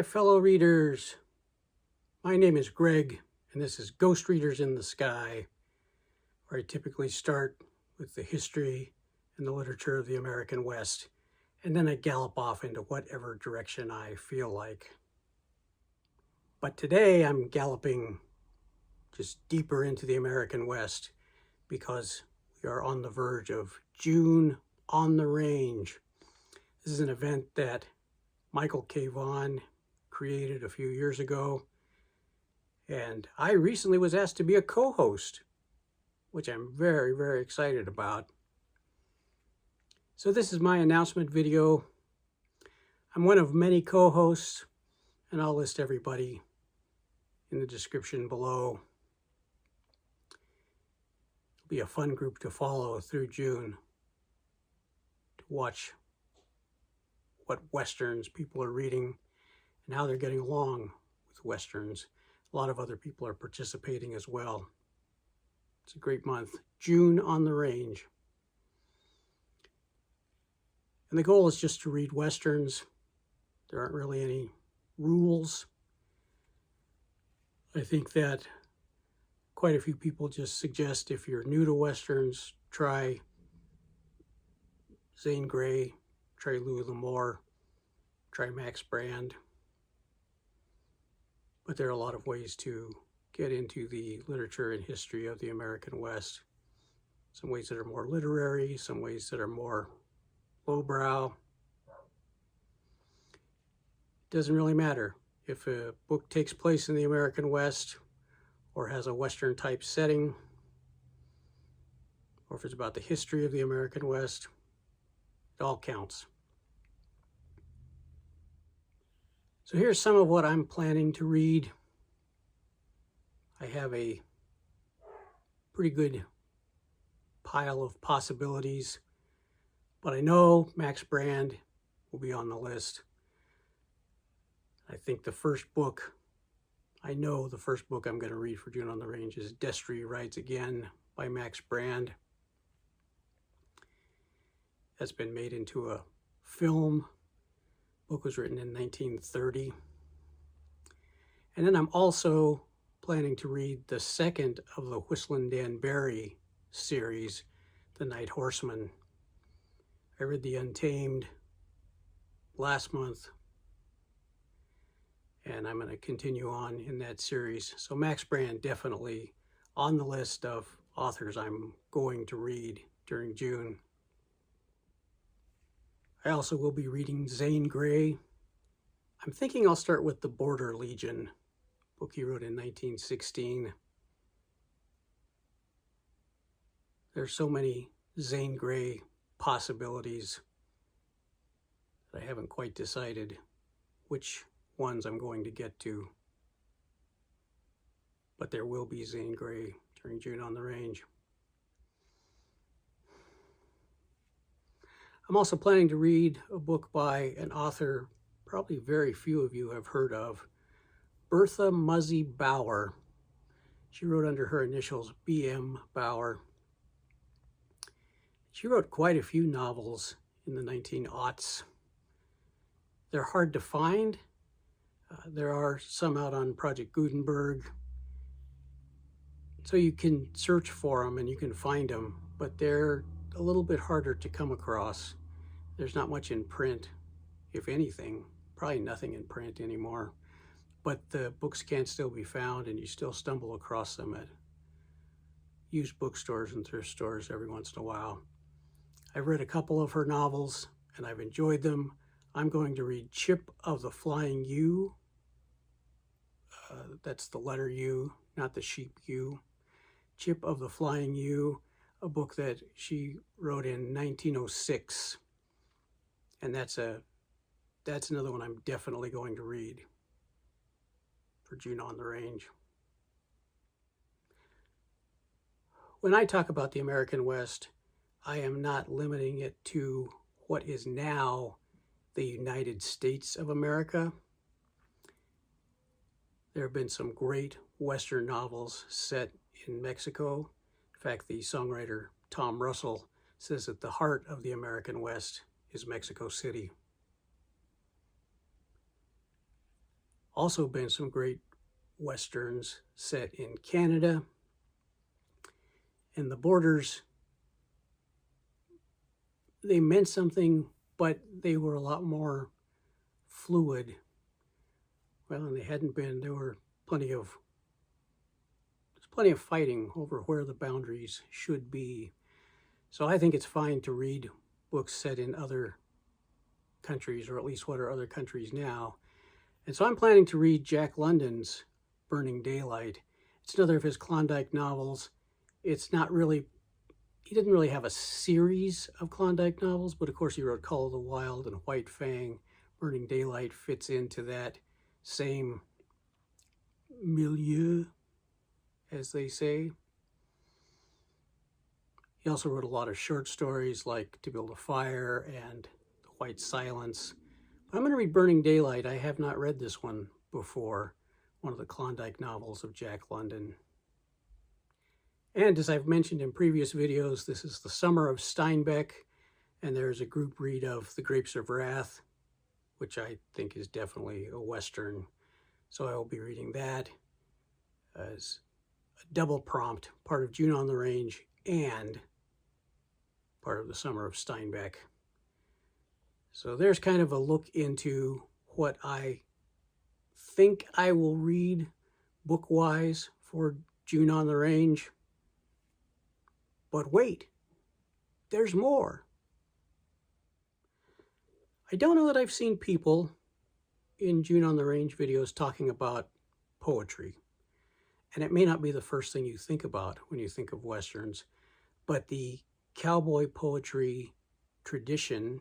my fellow readers. My name is Greg, and this is Ghost Readers in the Sky, where I typically start with the history and the literature of the American West, and then I gallop off into whatever direction I feel like. But today I'm galloping just deeper into the American West because we are on the verge of June on the Range. This is an event that Michael K. Vaughan created a few years ago, and I recently was asked to be a co-host, which I'm very, very excited about. So this is my announcement video. I'm one of many co-hosts, and I'll list everybody in the description below. It'll be a fun group to follow through June to watch what Westerns people are reading and how they're getting along with Westerns. A lot of other people are participating as well. It's a great month. June on the Range. And the goal is just to read Westerns. There aren't really any rules. I think that quite a few people just suggest if you're new to Westerns, try Zane Grey, try Louis L'Amour, try Max Brand. But there are a lot of ways to get into the literature and history of the American West. Some ways that are more literary, some ways that are more lowbrow. It doesn't really matter if a book takes place in the American West or has a Western type setting, or if it's about the history of the American West. It all counts. So here's some of what I'm planning to read. I have a pretty good pile of possibilities, but I know Max Brand will be on the list. I think the first book I'm going to read for June on the Range is Destry Rides Again by Max Brand. That's been made into a film. The book was written in 1930. And then I'm also planning to read the second of the Whistling Dan Barry series, The Night Horseman. I read The Untamed last month, and I'm going to continue on in that series. So Max Brand definitely on the list of authors I'm going to read during June. I also will be reading Zane Grey. I'm thinking I'll start with The Border Legion, book he wrote in 1916. There's so many Zane Grey possibilities that I haven't quite decided which ones I'm going to get to. But there will be Zane Grey during June on the Range. I'm also planning to read a book by an author probably very few of you have heard of, Bertha Muzzy Bauer. She wrote under her initials B.M. Bauer. She wrote quite a few novels in the 1900s. They're hard to find. There are some out on Project Gutenberg. So you can search for them and you can find them, but they're a little bit harder to come across. There's not much in print, if anything, probably nothing in print anymore, but the books can still be found and you still stumble across them at used bookstores and thrift stores every once in a while. I've read a couple of her novels and I've enjoyed them. I'm going to read Chip of the Flying U. That's the letter U, not the sheep U. Chip of the Flying U, a book that she wrote in 1906. And that's another one I'm definitely going to read for June on the Range. When I talk about the American West, I am not limiting it to what is now the United States of America. There have been some great Western novels set in Mexico. In fact, the songwriter Tom Russell says that the heart of the American West is Mexico City. also been some great Westerns set in Canada. And the borders, they meant something, but they were a lot more fluid. Well, and they hadn't been, there was plenty of fighting over where the boundaries should be. So I think it's fine to read books set in other countries, or at least what are other countries now. And so I'm planning to read Jack London's Burning Daylight. It's another of his Klondike novels. It's not really, he didn't really have a series of Klondike novels, but of course he wrote Call of the Wild and White Fang. Burning Daylight fits into that same milieu, as they say. He also wrote a lot of short stories like To Build a Fire and The White Silence. But I'm going to read Burning Daylight. I have not read this one before, one of the Klondike novels of Jack London. And as I've mentioned in previous videos, this is the summer of Steinbeck, and there's a group read of The Grapes of Wrath, which I think is definitely a Western. So I will be reading that as a double prompt, part of June on the Range and part of the summer of Steinbeck. So there's kind of a look into what I think I will read book-wise for June on the Range. But wait, there's more. I don't know that I've seen people in June on the Range videos talking about poetry. And it may not be the first thing you think about when you think of Westerns, but the cowboy poetry tradition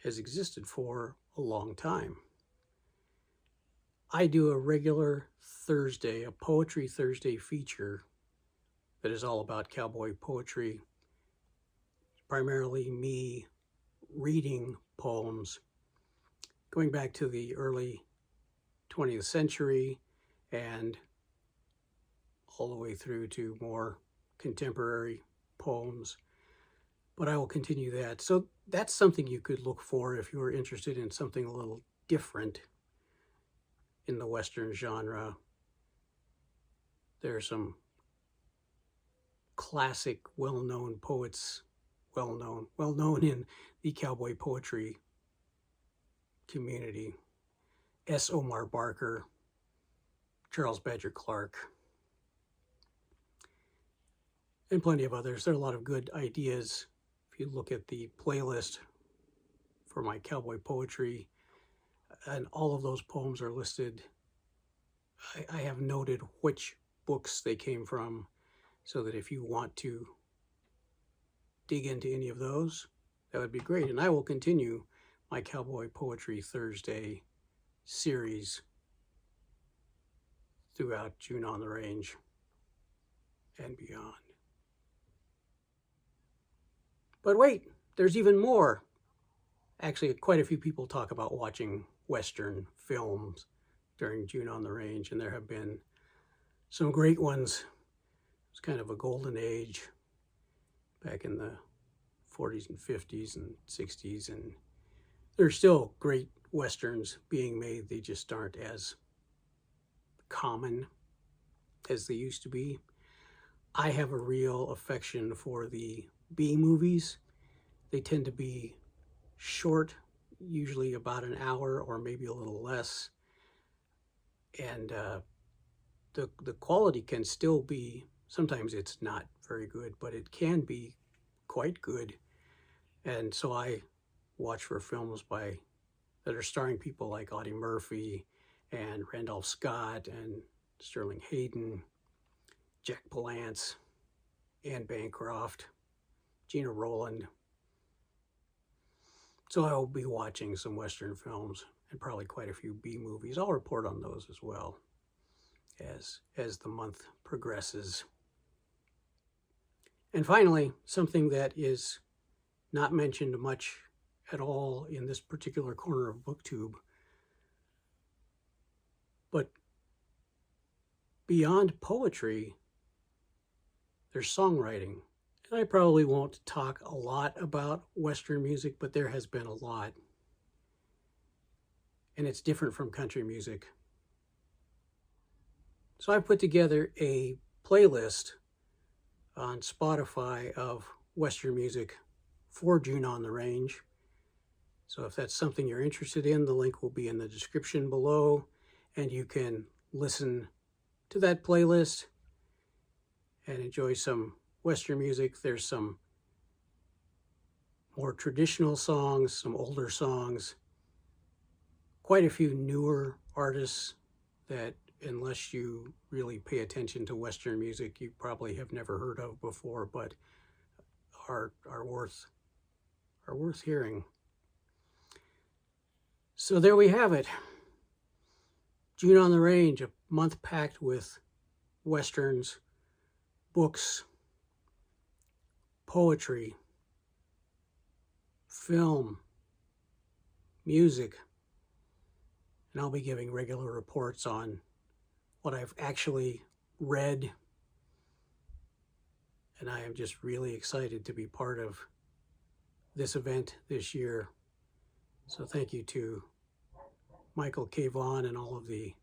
has existed for a long time. I do a regular Thursday, a Poetry Thursday feature that is all about cowboy poetry, primarily me reading poems going back to the early 20th century and all the way through to more contemporary poems. But I will continue that. So that's something you could look for if you were interested in something a little different in the Western genre. There are some classic, well-known poets, well-known in the cowboy poetry community. S. Omar Barker, Charles Badger Clark, and plenty of others. There are a lot of good ideas. If you look at the playlist for my cowboy poetry, and all of those poems are listed. I have noted which books they came from, so that if you want to dig into any of those, that would be great. And I will continue my Cowboy Poetry Thursday series throughout June on the Range and beyond. But wait, there's even more. Actually, quite a few people talk about watching Western films during June on the Range, and there have been some great ones. It's kind of a golden age back in the 40s and 50s and 60s, and there's still great Westerns being made. They just aren't as common as they used to be. I have a real affection for the B movies. They tend to be short, usually about an hour or maybe a little less. And the quality can still be, sometimes it's not very good, but it can be quite good. And so I watch for films that are starring people like Audie Murphy and Randolph Scott and Sterling Hayden, Jack Palance, Anne Bancroft, Gina Rowland. So I will be watching some Western films and probably quite a few B movies. I'll report on those as well as the month progresses. And finally, something that is not mentioned much at all in this particular corner of BookTube, but beyond poetry, there's songwriting. And I probably won't talk a lot about Western music, but there has been a lot. and it's different from country music. So I put together a playlist on Spotify of Western music for June on the Range. So if that's something you're interested in, the link will be in the description below, and you can listen to that playlist and enjoy some Western music. There's some more traditional songs, some older songs, quite a few newer artists that, unless you really pay attention to Western music, you probably have never heard of before, but are worth hearing. So there we have it. June on the Range, a month packed with Westerns, books, poetry, film, music, and I'll be giving regular reports on what I've actually read, and I am just really excited to be part of this event this year. So thank you to Michael K. Vaughn and all of the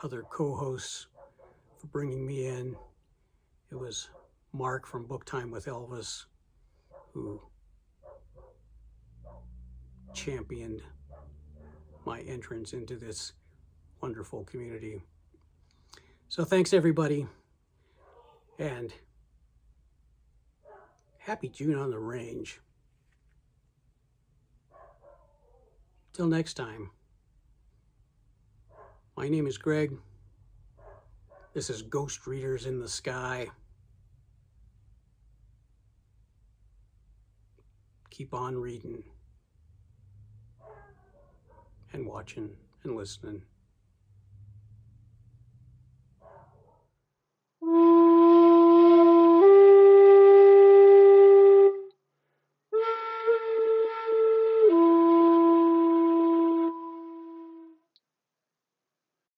other co-hosts for bringing me in. It was Mark from Book Time with Elvis who championed my entrance into this wonderful community. So thanks everybody, and happy June on the Range. Till next time, my name is Greg. This is Ghost Readers in the Sky. Keep on reading and watching and listening.